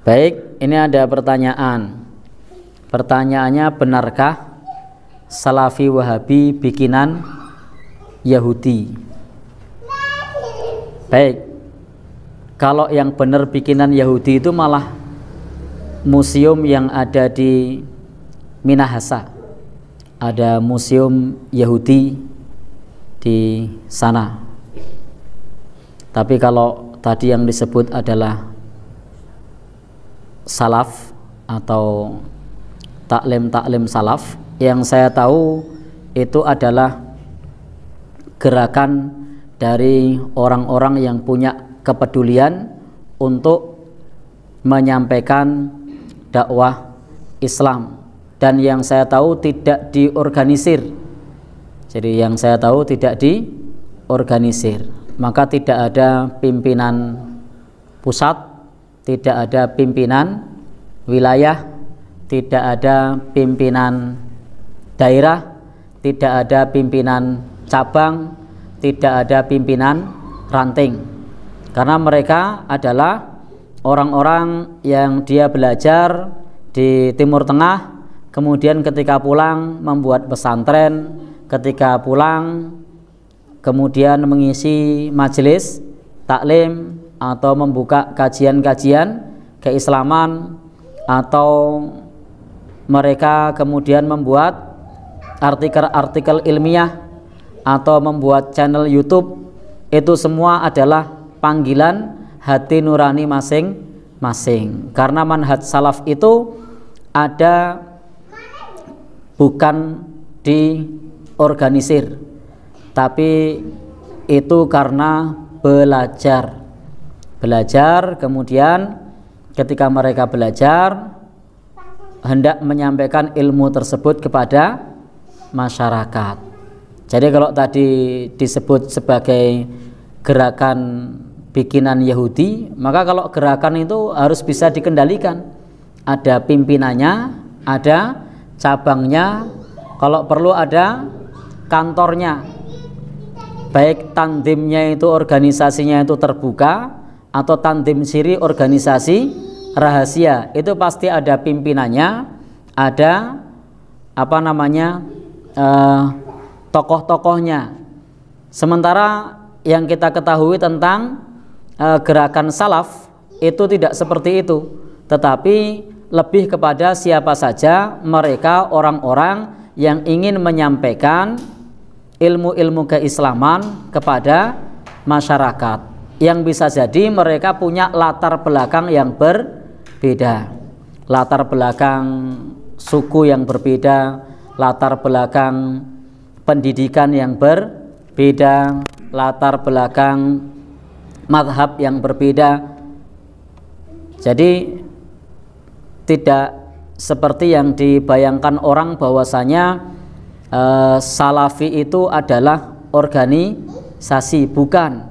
Baik, ini ada pertanyaan. Pertanyaannya, benarkah Salafi Wahabi bikinan Yahudi? Baik, kalau yang benar bikinan Yahudi itu malah museum yang ada di Minahasa. Ada museum Yahudi di sana. Tapi kalau tadi yang disebut adalah salaf atau taklim salaf, yang saya tahu itu adalah gerakan dari orang-orang yang punya kepedulian untuk menyampaikan dakwah Islam, dan yang saya tahu tidak diorganisir. Jadi yang saya tahu tidak diorganisir, maka tidak ada pimpinan pusat, tidak ada pimpinan wilayah, tidak ada pimpinan daerah, tidak ada pimpinan cabang, tidak ada pimpinan ranting. Karena mereka adalah orang-orang yang dia belajar di Timur Tengah, kemudian ketika pulang membuat pesantren, ketika pulang kemudian mengisi majelis taklim atau membuka kajian-kajian keislaman, atau mereka kemudian membuat artikel-artikel ilmiah atau membuat channel YouTube. Itu semua adalah panggilan hati nurani masing-masing. Karena manhaj salaf itu ada bukan diorganisir, tapi itu karena belajar, kemudian ketika mereka belajar hendak menyampaikan ilmu tersebut kepada masyarakat. Jadi kalau tadi disebut sebagai gerakan bikinan Yahudi, maka kalau gerakan itu harus bisa dikendalikan. Ada pimpinannya, ada cabangnya, kalau perlu ada kantornya. Baik tanzimnya itu, organisasinya itu terbuka, atau tanzim siri, organisasi rahasia, itu pasti ada pimpinannya, ada tokoh-tokohnya. Sementara yang kita ketahui tentang gerakan salaf itu tidak seperti itu, tetapi lebih kepada siapa saja mereka, orang-orang yang ingin menyampaikan ilmu-ilmu keislaman kepada masyarakat, yang bisa jadi mereka punya latar belakang yang berbeda, latar belakang suku yang berbeda, latar belakang pendidikan yang berbeda, latar belakang mazhab yang berbeda. Jadi tidak seperti yang dibayangkan orang bahwasanya Salafi itu adalah organisasi. Bukan.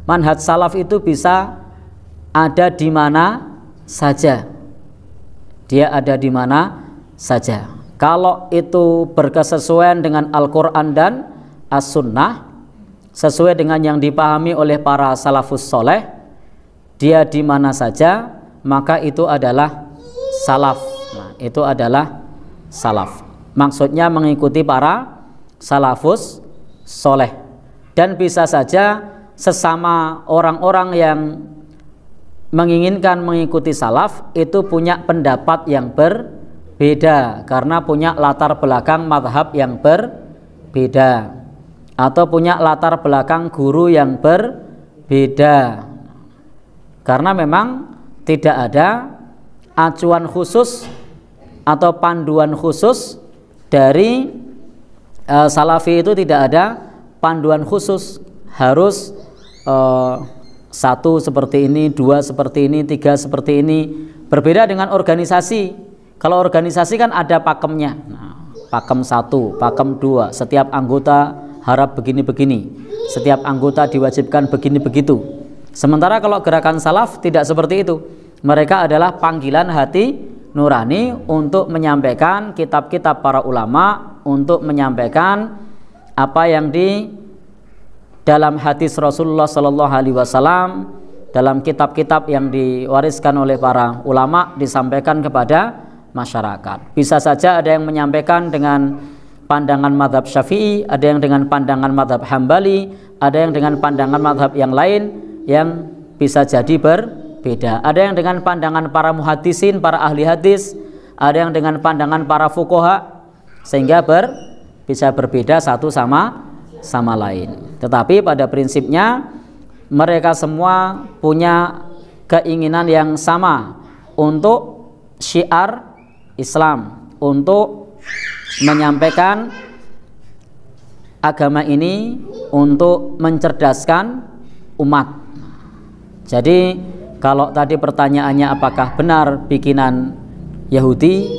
Manhaj salaf itu bisa ada di mana saja. Dia ada di mana saja. Kalau itu berkesesuaian dengan Al-Quran dan As-Sunnah, sesuai dengan yang dipahami oleh para salafus soleh, dia di mana saja, maka itu adalah salaf. Nah, itu adalah salaf. Maksudnya mengikuti para salafus soleh. Dan bisa saja sesama orang-orang yang menginginkan mengikuti salaf itu punya pendapat yang berbeda, karena punya latar belakang mazhab yang berbeda, atau punya latar belakang guru yang berbeda. Karena memang tidak ada acuan khusus atau panduan khusus dari Salafi, itu tidak ada panduan khusus harus satu seperti ini, dua seperti ini, tiga seperti ini. Berbeda dengan organisasi. Kalau organisasi kan ada pakemnya. Nah, pakem 1, pakem 2, setiap anggota harap begini-begini, setiap anggota diwajibkan begini-begitu. Sementara kalau gerakan salaf tidak seperti itu. Mereka adalah panggilan hati nurani untuk menyampaikan kitab-kitab para ulama, untuk menyampaikan apa yang di dalam hadis Rasulullah Sallallahu Alaihi Wasallam, dalam kitab-kitab yang diwariskan oleh para ulama disampaikan kepada masyarakat. Bisa saja ada yang menyampaikan dengan pandangan mazhab Syafi'i, ada yang dengan pandangan mazhab Hambali, ada yang dengan pandangan mazhab yang lain yang bisa jadi berbeda. Ada yang dengan pandangan para muhaddisin, para ahli hadis, ada yang dengan pandangan para fuqaha, sehingga bisa berbeda satu sama lain. Tetapi pada prinsipnya mereka semua punya keinginan yang sama untuk syiar Islam, untuk menyampaikan agama ini untuk mencerdaskan umat. Jadi kalau tadi pertanyaannya apakah benar bikinan Yahudi,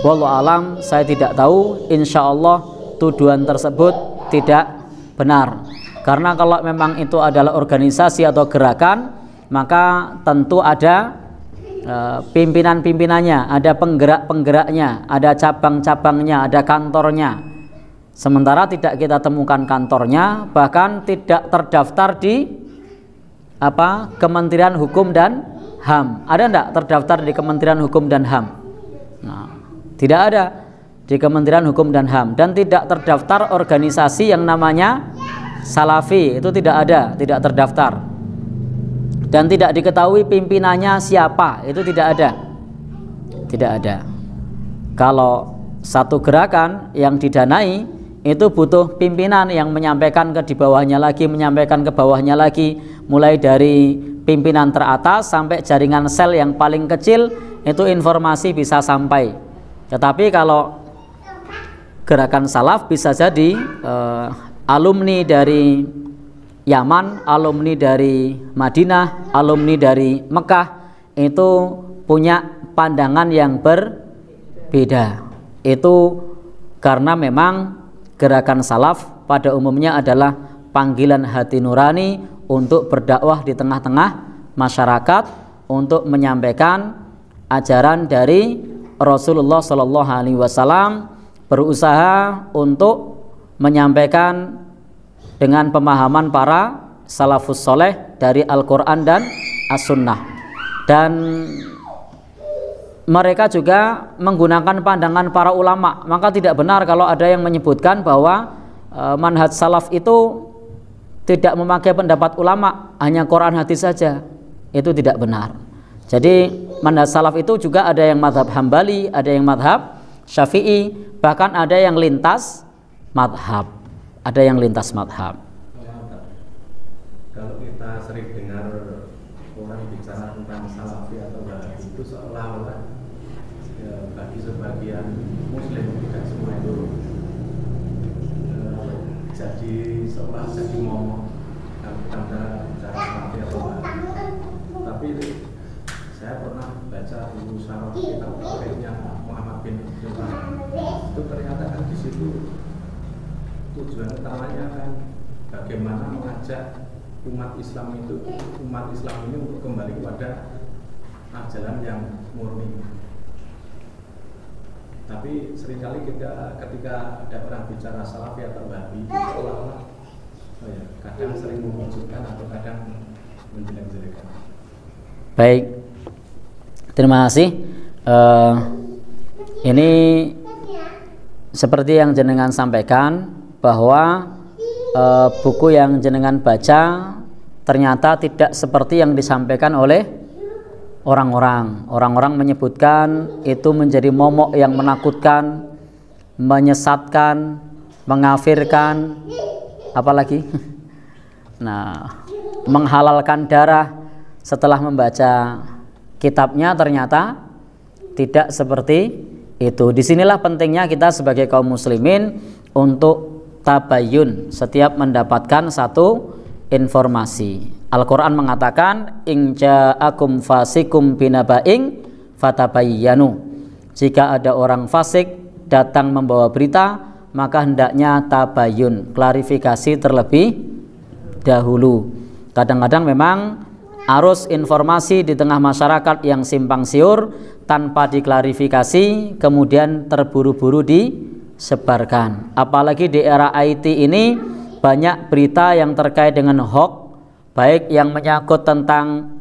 wallahu alam, saya tidak tahu. Insya Allah tuduhan tersebut tidak benar. Karena kalau memang itu adalah organisasi atau gerakan, maka tentu ada pimpinan-pimpinannya, ada penggerak-penggeraknya, ada cabang-cabangnya, ada kantornya. Sementara tidak kita temukan kantornya, bahkan tidak terdaftar di Kementerian Hukum dan HAM. Ada enggak terdaftar di Kementerian Hukum dan HAM? Nah, tidak ada di Kementerian Hukum dan HAM, dan tidak terdaftar organisasi yang namanya Salafi, itu tidak ada, tidak terdaftar, dan tidak diketahui pimpinannya siapa, itu tidak ada. Kalau satu gerakan yang didanai itu butuh pimpinan yang menyampaikan ke di bawahnya lagi, menyampaikan ke bawahnya lagi, mulai dari pimpinan teratas sampai jaringan sel yang paling kecil, itu informasi bisa sampai. Tetapi kalau gerakan salaf bisa jadi alumni dari Yaman, alumni dari Madinah, alumni dari Mekah, itu punya pandangan yang berbeda. Itu karena memang gerakan salaf pada umumnya adalah panggilan hati nurani untuk berdakwah di tengah-tengah masyarakat, untuk menyampaikan ajaran dari Rasulullah SAW, berusaha untuk menyampaikan dengan pemahaman para salafus soleh dari Al-Quran dan As-Sunnah. Dan mereka juga menggunakan pandangan para ulama. Maka tidak benar kalau ada yang menyebutkan bahwa manhaj salaf itu tidak memakai pendapat ulama, hanya Quran hadis saja. Itu tidak benar. Jadi manhaj salaf itu juga ada yang mazhab Hambali, ada yang mazhab Syafi'i, bahkan ada yang lintas madhab, Kalau kita sering dengar orang bicara tentang salafi atau wahabi, itu seolah-olah bagi sebagian muslim, tidak semua itu jadi seolah jadi ngomong kalau kita bicara salafi atau wahabi. Tapi saya pernah baca dulu syarah kitab tauhidnya Muhammad bin Abdullah, itu ternyata kan di situ tujuan utamanya kan bagaimana mengajak umat Islam ini untuk kembali kepada ajaran yang murni. Tapi seringkali ketika ada orang bicara salafi atau wahabi, seolah-olah kadang sering memunculkan atau kadang menjelek-jelekan. Baik, terima kasih. Ini seperti yang jenengan sampaikan, bahwa buku yang jenengan baca ternyata tidak seperti yang disampaikan oleh orang-orang. Orang-orang menyebutkan itu menjadi momok yang menakutkan, menyesatkan, mengafirkan, apalagi menghalalkan darah. Setelah membaca kitabnya ternyata tidak seperti itu. Disinilah pentingnya kita sebagai kaum muslimin untuk tabayyun setiap mendapatkan satu informasi. Al-Quran mengatakan in ja'akum fasikum binaba'in fatabayyanu. Jika ada orang fasik datang membawa berita, maka hendaknya tabayyun, klarifikasi terlebih dahulu. Kadang-kadang memang arus informasi di tengah masyarakat yang simpang siur tanpa diklarifikasi kemudian terburu-buru disebarkan. Apalagi di era IT ini banyak berita yang terkait dengan hoax, baik yang menyangkut tentang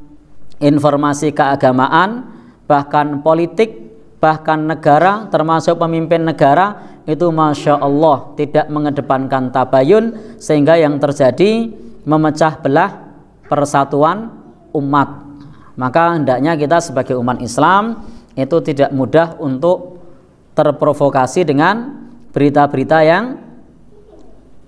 informasi keagamaan, bahkan politik, bahkan negara, termasuk pemimpin negara, itu Masya Allah tidak mengedepankan tabayun, sehingga yang terjadi memecah belah persatuan umat. Maka hendaknya kita sebagai umat Islam itu tidak mudah untuk terprovokasi dengan berita-berita yang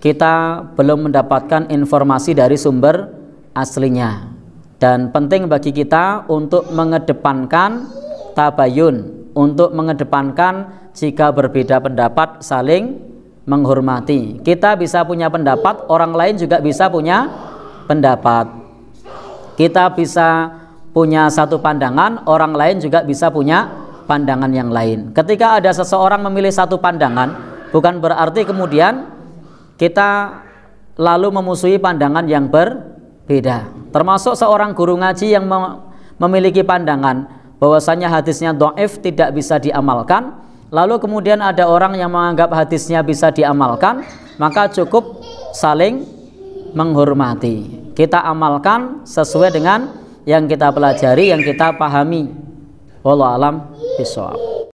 kita belum mendapatkan informasi dari sumber aslinya. Dan penting bagi kita untuk mengedepankan tabayun, untuk mengedepankan jika berbeda pendapat saling menghormati. Kita bisa punya pendapat, orang lain juga bisa punya pendapat. Kita bisa punya satu pandangan, orang lain juga bisa punya pandangan yang lain. Ketika ada seseorang memilih satu pandangan, bukan berarti kemudian kita lalu memusuhi pandangan yang berbeda. Termasuk seorang guru ngaji yang memiliki pandangan bahwasanya hadisnya dhaif, tidak bisa diamalkan, lalu kemudian ada orang yang menganggap hadisnya bisa diamalkan, maka cukup saling menghormati. Kita amalkan sesuai dengan yang kita pelajari, yang kita pahami. Wallahu a'lam bishawab.